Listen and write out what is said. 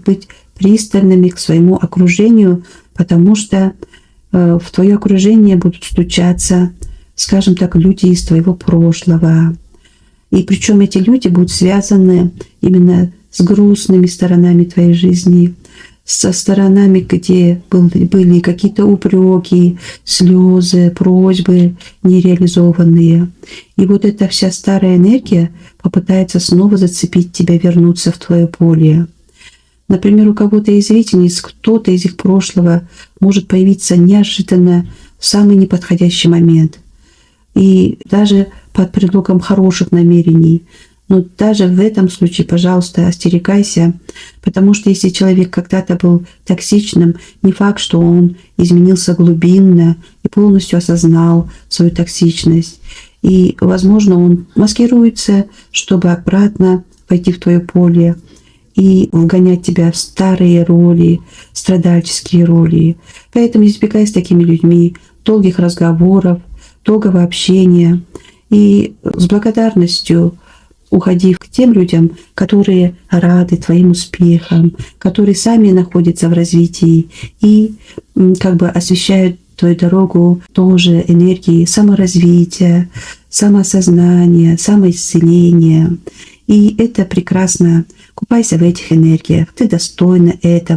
быть пристальными к своему окружению, потому что в твое окружение будут стучаться, скажем так, люди из твоего прошлого. И причем эти люди будут связаны именно с грустными сторонами твоей жизни, со сторонами, где были какие-то упреки, слезы, просьбы нереализованные. И вот эта вся старая энергия попытается снова зацепить тебя, вернуться в твое поле. Например, у кого-то из зрительниц, кто-то из их прошлого может появиться неожиданно в самый неподходящий момент. И даже под предлогом хороших намерений. Но даже в этом случае, пожалуйста, остерегайся, потому что если человек когда-то был токсичным, не факт, что он изменился глубинно и полностью осознал свою токсичность. И, возможно, он маскируется, чтобы обратно войти в твое поле и вгонять тебя в старые роли, страдальческие роли. Поэтому избегай с такими людьми долгих разговоров, долгого общения и с благодарностью уходи к тем людям, которые рады твоим успехам, которые сами находятся в развитии и как бы освещают твою дорогу тоже энергией саморазвития, самоосознания, самоисцеления. И это прекрасно. Купайся в этих энергиях. Ты достойна этого.